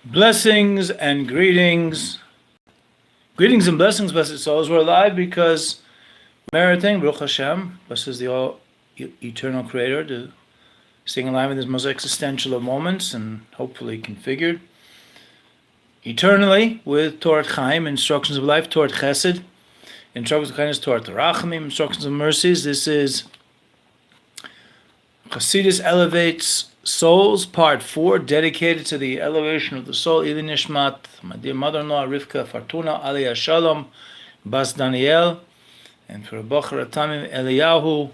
Blessings and greetings. Greetings and blessings, blessed souls. We're alive because meriting, Baruch Hashem, blesses the all eternal creator, to staying alive in this most existential of moments and hopefully configured eternally with Torah Chaim, instructions of life, Torah Chesed, instructions of kindness, Torah Rachamim, instructions of mercies. This is Chassidus Elevates Souls, Part 4, dedicated to the elevation of the soul. Ili Nishmat, my dear mother-in-law, Rivka Fartuna, Aliyah Shalom, Bas Daniel, and for Bocher Atamim Eliyahu,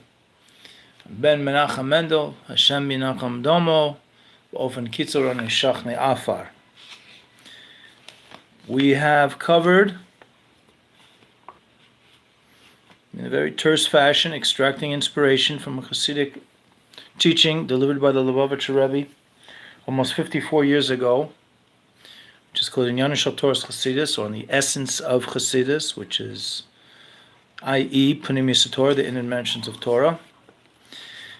Ben Menachem Mendel, Hashem Minacham Domo, Ofen Kitzur and Shachne Afar. We have covered, in a very terse fashion, extracting inspiration from a Hasidic teaching delivered by the Lubavitcher Rebbe almost 54 years ago, which is called in Yanush Torah's Chassidus, or on the essence of Chassidus, which is, i.e., Pnimis Torah, the inner dimensions of Torah.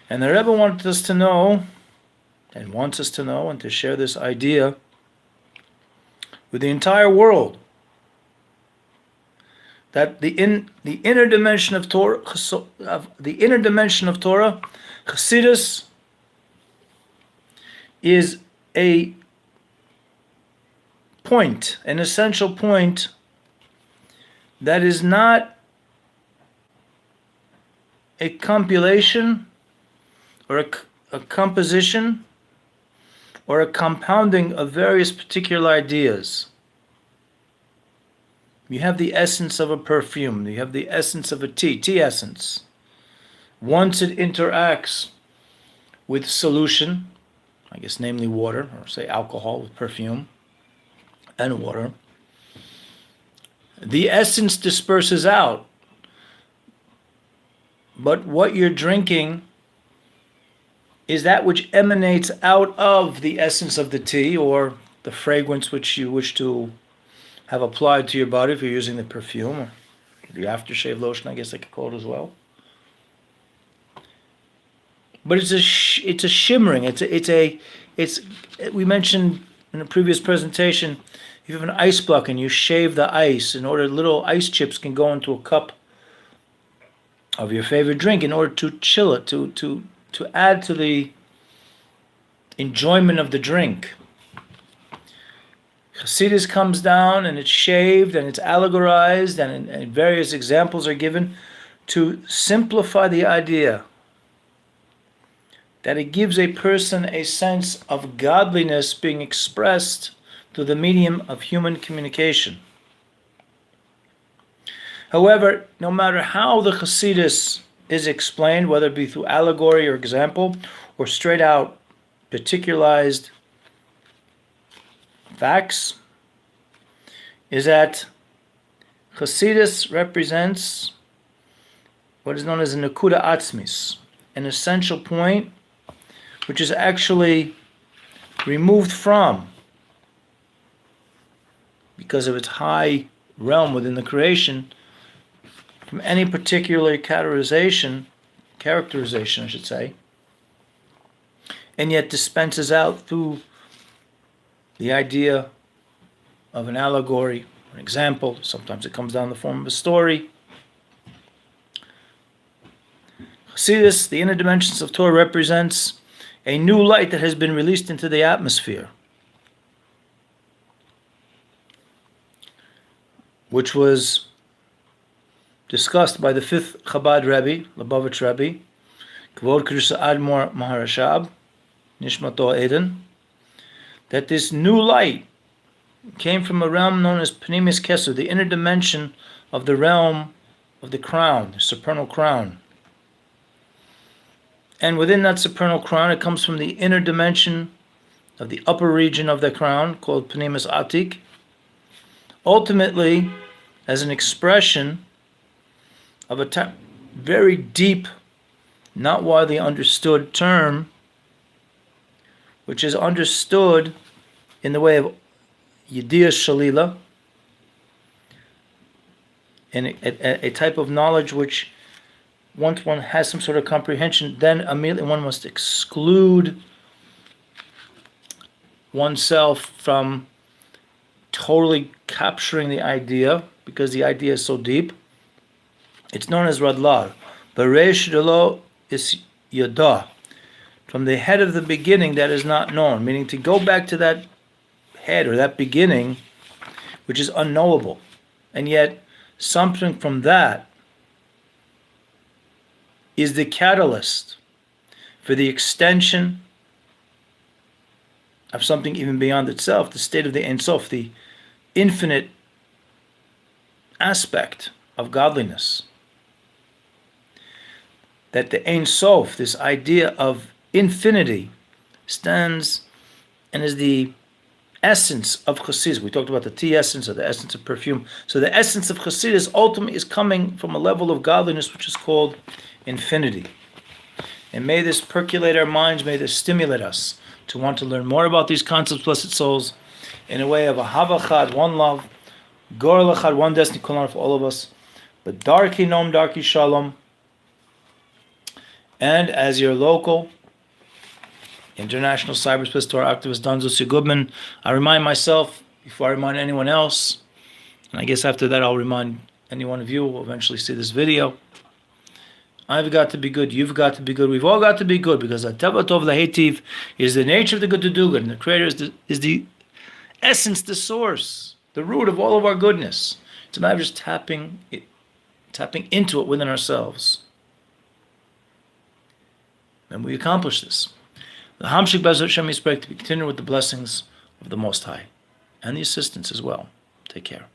And the Rebbe wanted us to know, and wants us to know, and to share this idea with the entire world, that the inner dimension of Torah, Chassidus, is a point, an essential point that is not a compilation or a composition or a compounding of various particular ideas. You have the essence of a perfume, you have the essence of a tea essence. Once it interacts with solution, I guess namely water, or say alcohol with perfume and water, the essence disperses out. But what you're drinking is that which emanates out of the essence of the tea, or the fragrance which you wish to have applied to your body if you're using the perfume, or the aftershave lotion, I guess I could call it as well. But it's a shimmering. It's we mentioned in a previous presentation, if you have an ice block and you shave the ice in order little ice chips can go into a cup of your favorite drink in order to chill it, to add to the enjoyment of the drink. Chassidus comes down and it's shaved and it's allegorized and various examples are given to simplify the idea that it gives a person a sense of godliness being expressed through the medium of human communication. However, no matter how the Chassidus is explained, whether it be through allegory or example, or straight out particularized facts, is that Chassidus represents what is known as a Nekuda Atzmis, an essential point which is actually removed from, because of its high realm within the creation, from any particular characterization, I should say, and yet dispenses out through the idea of an allegory, an example. Sometimes it comes down in the form of a story. Chassidus, the inner dimensions of Torah, represents a new light that has been released into the atmosphere, which was discussed by the fifth Chabad Rebbe, Lubavitcher Rebbe, Kvod Kedusha Admor Maharashab, Nishmato Eden, that this new light came from a realm known as Pnimis Kesser, the inner dimension of the realm of the crown, the supernal crown. And within that supernal crown, it comes from the inner dimension of the upper region of the crown, called Pnimis Atik, ultimately as an expression of a very deep, not widely understood term, which is understood in the way of Yediyah Shalila, and a type of knowledge which, once one has some sort of comprehension, then immediately one must exclude oneself from totally capturing the idea, because the idea is so deep. It's known as Radlar. Beresh Delo is Yada. From the head of the beginning that is not known, meaning to go back to that head or that beginning, which is unknowable. And yet, something from that is the catalyst for the extension of something even beyond itself, the state of the Ein Sof, the infinite aspect of godliness. That the Ein Sof, this idea of infinity, stands and is the essence of Chassidus. We talked about the tea essence or the essence of perfume. So the essence of Chassidus ultimately is coming from a level of godliness which is called infinity. And may this percolate our minds, may this stimulate us to want to learn more about these concepts, blessed souls, in a way of Ahava Chad, one love, Gorel Echad, one destiny, Kulan for all of us, but Darki Nom, Darki Shalom. And as your local international cyberspace Torah activist Donzo C. Goodman, I remind myself before I remind anyone else, and I guess after that I'll remind any one of you who will eventually see this video. I've got to be good, you've got to be good, we've all got to be good, because Ateva Tov Lahetiv is the nature of the good to do good, and the Creator is the essence, the source, the root of all of our goodness. It's a matter of just tapping into it within ourselves. And we accomplish this. The Hamshik Be'ez Hashem Yisparach, to be continued with the blessings of the Most High and the assistance as well. Take care.